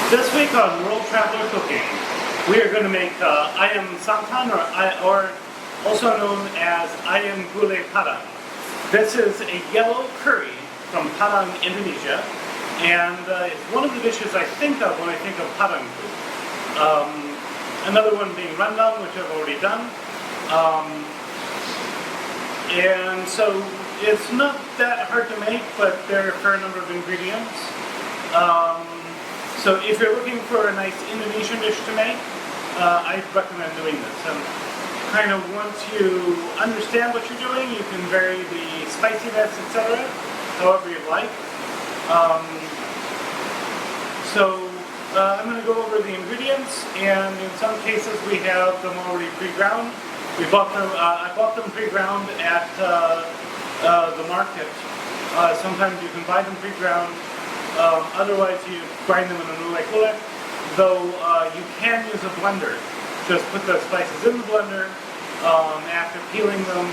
This week on World Traveler Cooking, we are going to make Ayam Santan, or also known as Ayam Gulai Padang. This is a yellow curry from Padang, Indonesia, and it's one of the dishes I think of when I think of Padang food. Another one being rendang, which I've already done. And so it's not that hard to make, but there are a fair number of ingredients. So if you're looking for a nice Indonesian dish to make, I'd recommend doing this. And kind of once you understand what you're doing, you can vary the spiciness, etc., however you like. I'm going to go over the ingredients, and in some cases we have them already pre-ground. I bought them pre-ground at the market. Sometimes you can buy them pre-ground. Otherwise you grind them in a gulai, though you can use a blender. Just put the spices in the blender, after peeling them,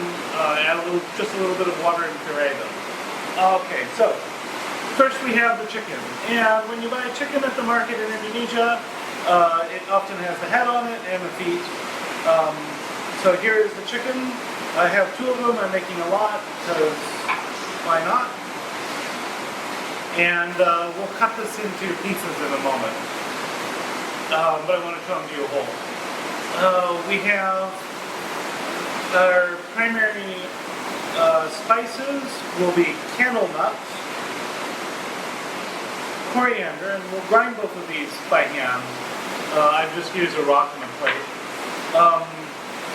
add just a little bit of water and puree them. Okay, so first we have the chicken. And when you buy a chicken at the market in Indonesia, it often has the head on it and the feet. So here is the chicken. I have two of them. I'm making a lot because why not? And we'll cut this into pieces in a moment. But I want to show them to you whole. We have our primary spices will be candle nuts, coriander, and we'll grind both of these by hand. I've just used a rock and a plate.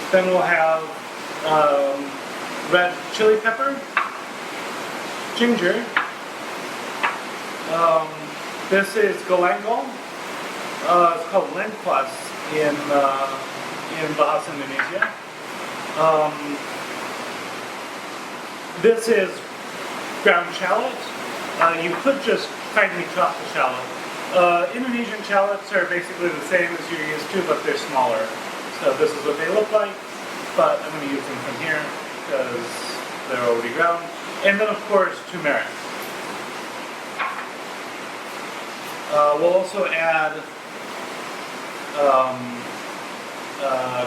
Then we'll have red chili pepper, ginger. This is galangal. It's called lengkuas in Bahasa Indonesia. This is ground shallot. You could just finely chop the shallot. Indonesian shallots are basically the same as you're used to, but they're smaller. So this is what they look like, but I'm going to use them from here because they're already ground. And then of course turmeric. We'll also add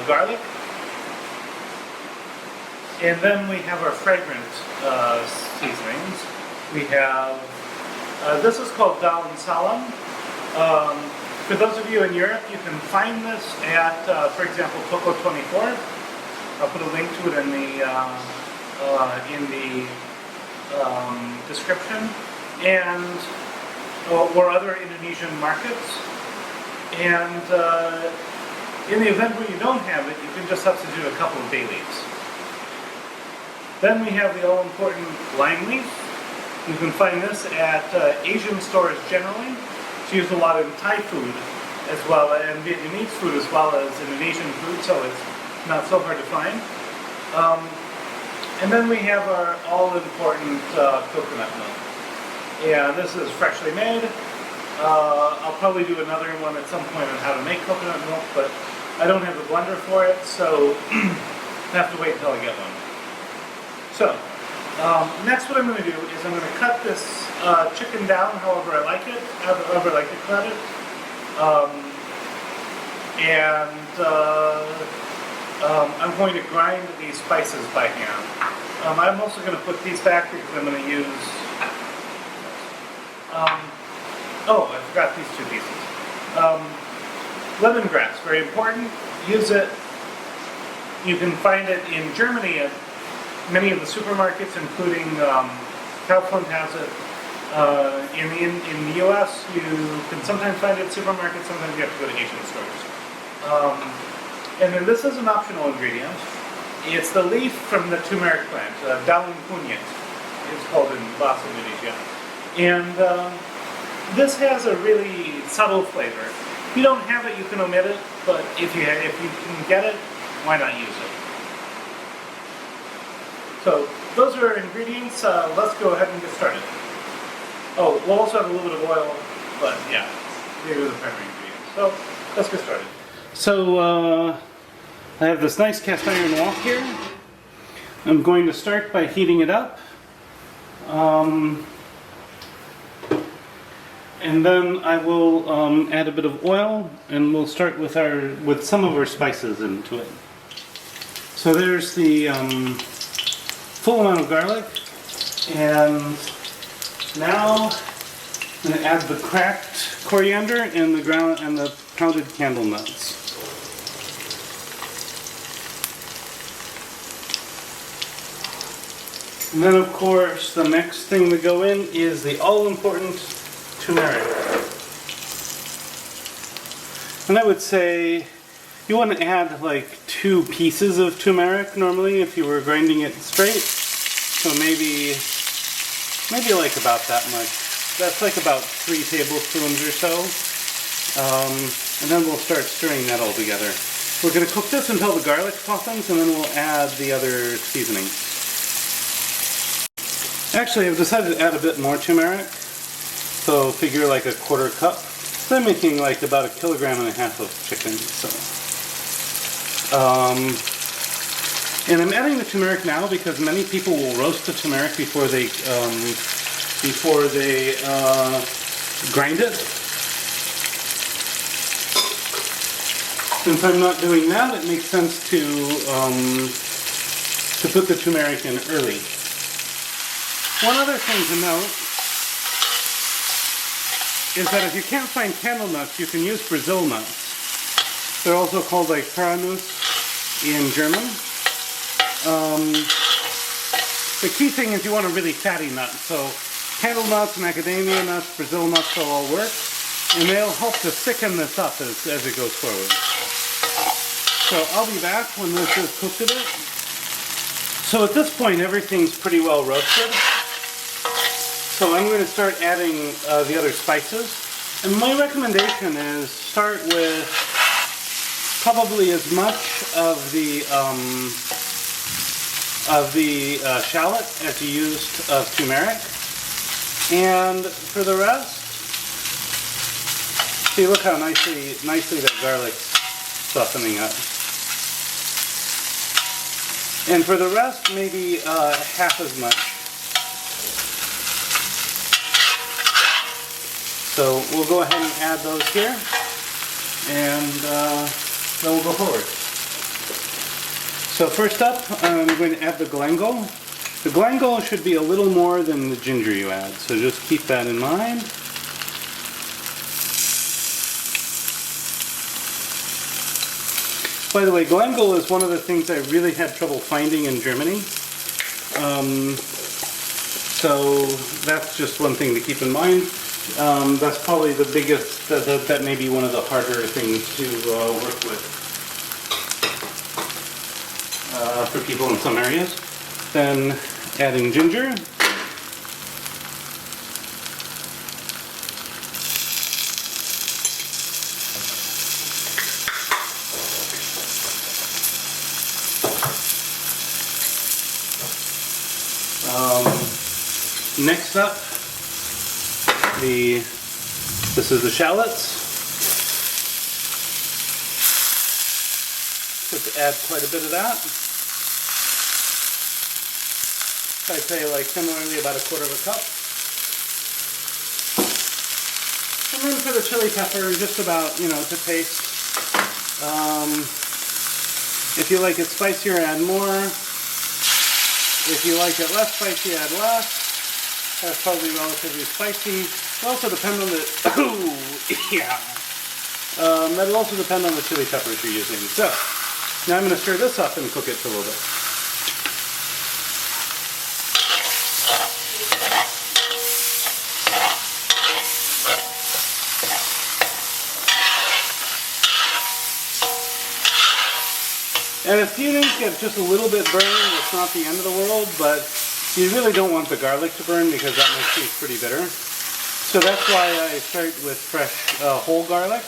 garlic, and then we have our fragrant seasonings. We have, this is called daun salam. For those of you in Europe, you can find this at, for example, Toko 24. I'll put a link to it in the description, and or other Indonesian markets. And in the event where you don't have it, you can just substitute a couple of bay leaves. Then we have the all-important lime leaf. You can find this at Asian stores generally. It's used a lot in Thai food as well, and Vietnamese food as well as Indonesian food, so it's not so hard to find. And then we have our all-important coconut milk. Yeah, this is freshly made. I'll probably do another one at some point on how to make coconut milk, but I don't have the blender for it, so I have to wait until I get one. So, next what I'm going to do is I'm going to cut this chicken down however I like it, however I like to cut it. I'm going to grind these spices by hand. I'm also going to put these back because I'm going to use... I forgot these two pieces. Lemongrass, very important. Use it. You can find it in Germany at many of the supermarkets, including Kaufland has it. In the US, you can sometimes find it at supermarkets, sometimes you have to go to Asian stores. And then this is an optional ingredient. It's the leaf from the turmeric plant, daun kunyit, it's called in Bahasa Indonesia. And this has a really subtle flavor. If you don't have it, you can omit it, but if you can get it, why not use it? So those are our ingredients. Let's go ahead and get started. Oh, we'll also have a little bit of oil, but yeah, these are the primary ingredients. So let's get started. So I have this nice cast iron wok here. I'm going to start by heating it up. And then I will add a bit of oil, and we'll start with some of our spices into it. So there's the full amount of garlic, and now I'm going to add the cracked coriander and the pounded candle nuts. And then, of course, the next thing to go in is the all-important turmeric. And I would say you want to add like 2 pieces of turmeric normally if you were grinding it straight. So maybe like about that much. That's like about 3 tablespoons or so. And then we'll start stirring that all together. We're going to cook this until the garlic softens, and then we'll add the other seasonings. Actually, I've decided to add a bit more turmeric. So figure like a 1/4 cup. So I'm making like about 1.5 kilograms of chicken. So, and I'm adding the turmeric now because many people will roast the turmeric before they grind it. Since I'm not doing that, it makes sense to put the turmeric in early. One other thing to note is that if you can't find candle nuts, you can use Brazil nuts. They're also called like Paranus in German. The key thing is you want a really fatty nut. So candle nuts, macadamia nuts, Brazil nuts will all work. And they'll help to thicken this up as it goes forward. So I'll be back when this is cooked a bit. So at this point everything's pretty well roasted. So I'm going to start adding the other spices. And my recommendation is start with probably as much of the shallot as you used of turmeric. And for the rest, see, look how nicely that garlic's softening up. And for the rest, maybe half as much. So we'll go ahead and add those here, and then we'll go forward. So first up, I'm going to add the galangal. The galangal should be a little more than the ginger you add, so just keep that in mind. By the way, galangal is one of the things I really had trouble finding in Germany. So that's just one thing to keep in mind. That's probably the biggest, that may be one of the harder things to work with for people in some areas. Then adding ginger. Next up, this is the shallots. Just add quite a bit of that. I'd say like similarly about 1/4 cup. And then for the chili pepper, just about, to taste. If you like it spicier, add more. If you like it less spicy, add less. That's probably relatively spicy. It'll also depend on the that'll also depend on the chili peppers you're using. So now I'm going to stir this up and cook it for a little bit. And if you get just a little bit burned, it's not the end of the world, but you really don't want the garlic to burn because that makes things pretty bitter. So that's why I start with fresh whole garlic.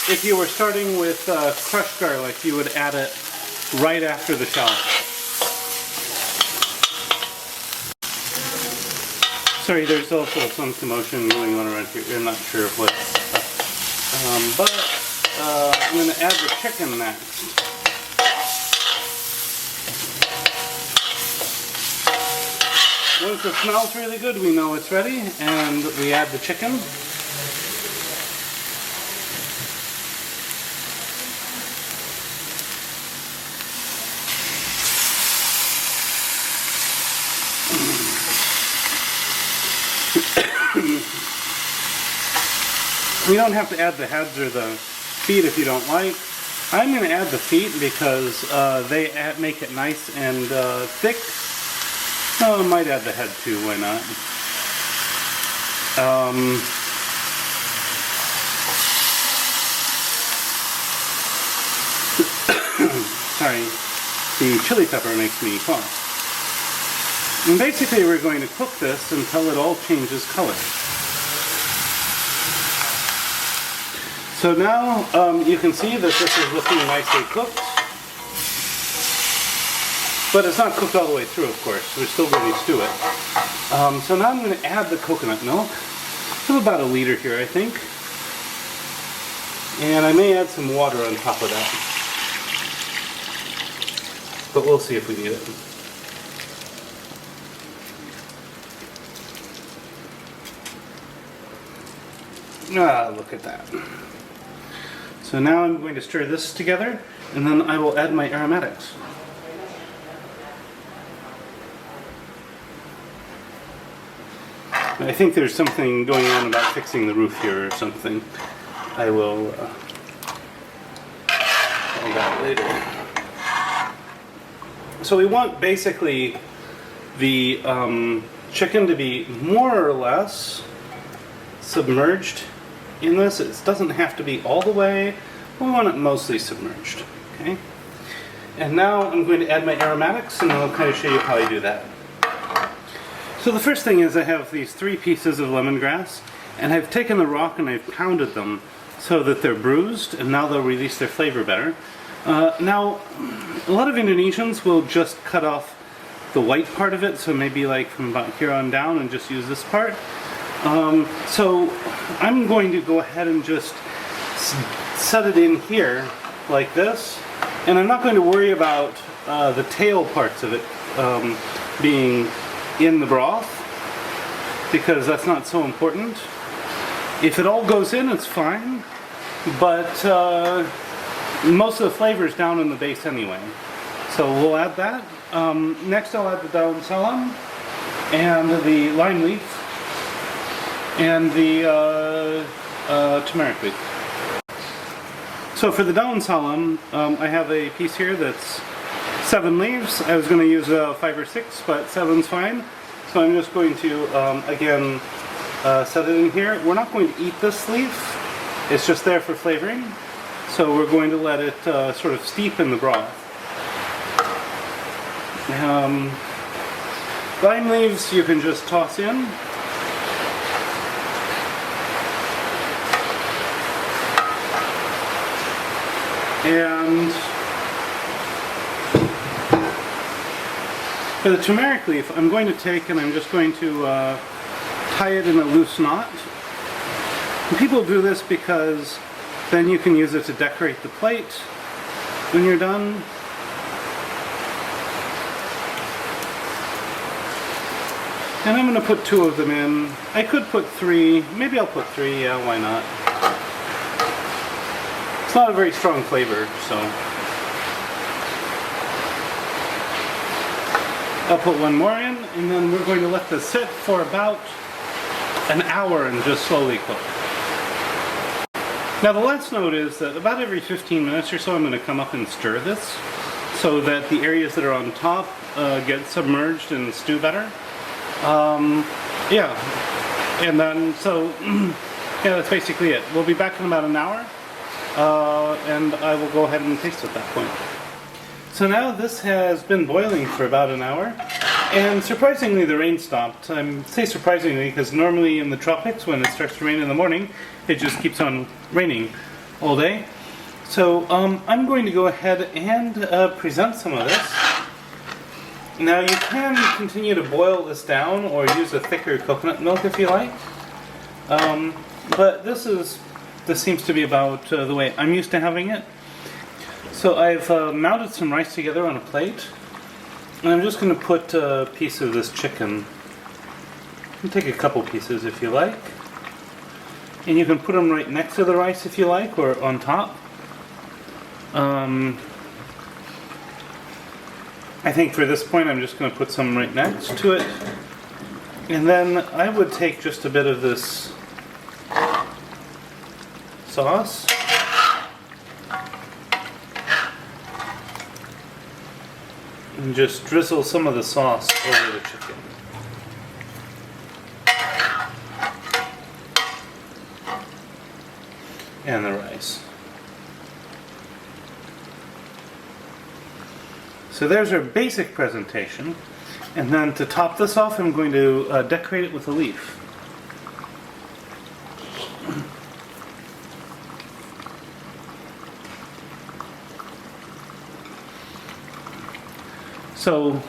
If you were starting with crushed garlic, you would add it right after the shallot. Sorry, there's also some commotion going on around here. I'm not sure of what. But I'm going to add the chicken next. Once it smells really good, we know it's ready, and we add the chicken. You don't have to add the heads or the feet if you don't like. I'm going to add the feet because they make it nice and thick. Oh, I might add the head too, why not? Sorry, the chili pepper makes me cough. And basically we're going to cook this until it all changes color. So now you can see that this is looking nicely cooked. But it's not cooked all the way through, of course. We're still going to stew it. So now I'm going to add the coconut milk. I have about a liter here, I think. And I may add some water on top of that. But we'll see if we need it. Ah, look at that. So now I'm going to stir this together, and then I will add my aromatics. I think there's something going on about fixing the roof here or something. I will find out later. So we want basically the chicken to be more or less submerged in this. It doesn't have to be all the way. We want it mostly submerged. Okay. And now I'm going to add my aromatics, and I'll kind of show you how I do that. So the first thing is I have these 3 pieces of lemongrass, and I've taken the rock and I've pounded them so that they're bruised, and now they'll release their flavor better. Now, a lot of Indonesians will just cut off the white part of it, so maybe like from about here on down, and just use this part. So I'm going to go ahead and just set it in here like this, and I'm not going to worry about the tail parts of it being in the broth, because that's not so important. If it all goes in, it's fine, but most of the flavor is down in the base anyway. So we'll add that. Next I'll add the daun salam and the lime leaf and the turmeric leaf. So for the daun salam, I have a piece here that's 7 leaves. I was going to use 5 or 6, but 7's fine. So I'm just going to, again, set it in here. We're not going to eat this leaf. It's just there for flavoring. So we're going to let it sort of steep in the broth. Lime leaves you can just toss in. And for the turmeric leaf, I'm going to take and I'm just going to tie it in a loose knot. And people do this because then you can use it to decorate the plate when you're done. And I'm going to put 2 of them in. I could put 3. Maybe I'll put 3. Yeah, why not? It's not a very strong flavor, so I'll put 1 more in, and then we're going to let this sit for about an hour and just slowly cook. Now the last note is that about every 15 minutes or so I'm going to come up and stir this so that the areas that are on top get submerged and stew better. Yeah, and then so yeah, that's basically it. We'll be back in about an hour, and I will go ahead and taste at that point. So now this has been boiling for about an hour, and surprisingly the rain stopped. I say surprisingly because normally in the tropics when it starts to rain in the morning, it just keeps on raining all day. So I'm going to go ahead and present some of this. Now you can continue to boil this down or use a thicker coconut milk if you like, but this seems to be about the way I'm used to having it. So I've mounted some rice together on a plate, and I'm just going to put a piece of this chicken You can take a couple pieces if you like. And you can put them right next to the rice if you like, or on top. I think for this point I'm just going to put some right next to it. And then I would take just a bit of this sauce. And just drizzle some of the sauce over the chicken. And the rice. So there's our basic presentation. And then to top this off, I'm going to decorate it with a leaf. So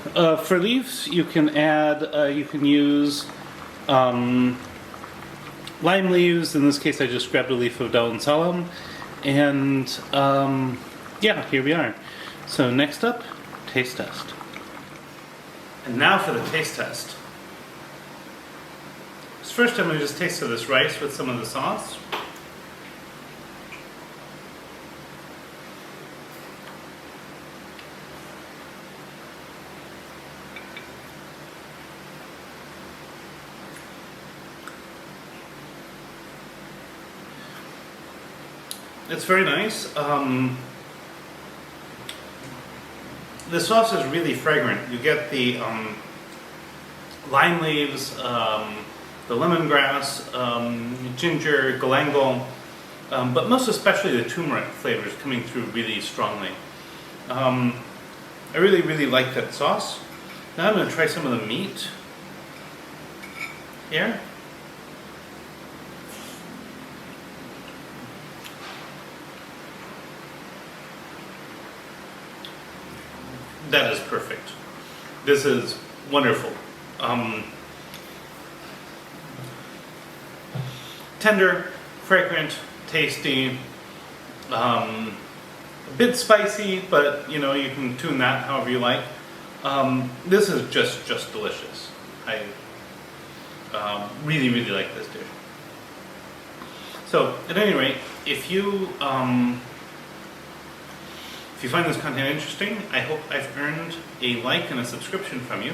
for leaves, you can add, you can use lime leaves. In this case, I just grabbed a leaf of Daun Salam. And yeah, here we are. So next up, taste test. And now for the taste test. So first I'm going to just taste this rice with some of the sauce. It's very nice. The sauce is really fragrant. You get the lime leaves, the lemongrass, ginger, galangal, but most especially the turmeric flavors coming through really strongly. I really like that sauce. Now I'm going to try some of the meat here. That is perfect. This is wonderful. Tender, fragrant, tasty, a bit spicy, but you know, you can tune that however you like. This is just delicious. I really like this dish. So at any rate, if you find this content interesting, I hope I've earned a like and a subscription from you.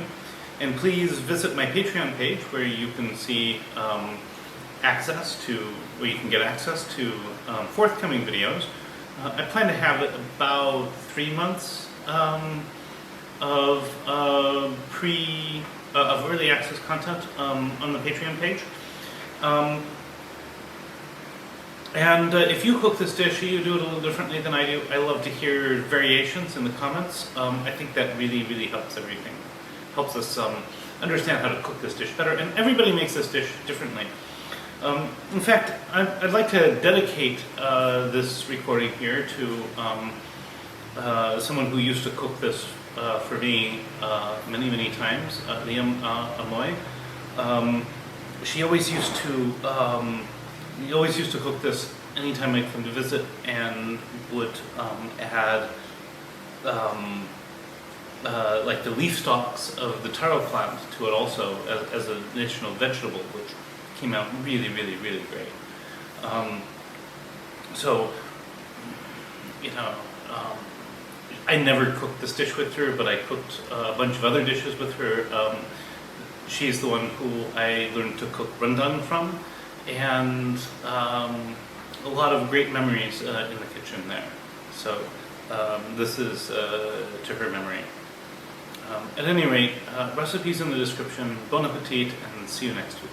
And please visit my Patreon page where you can see where you can get access to forthcoming videos. I plan to have about 3 months of early access content on the Patreon page. And if you cook this dish, you do it a little differently than I do. I love to hear variations in the comments. I think that really helps everything. Helps us understand how to cook this dish better. And everybody makes this dish differently. In fact, I'd like to dedicate this recording here to someone who used to cook this for me many times, Ayam Amoy. She always used to cook this anytime I'd come to visit, and would add like the leaf stalks of the taro plant to it also as an additional vegetable, which came out really great. So, you know, I never cooked this dish with her, but I cooked a bunch of other dishes with her. She's the one who I learned to cook rendang from, and a lot of great memories in the kitchen there. So this is to her memory. At any rate, recipes in the description. Bon appetit, and see you next week.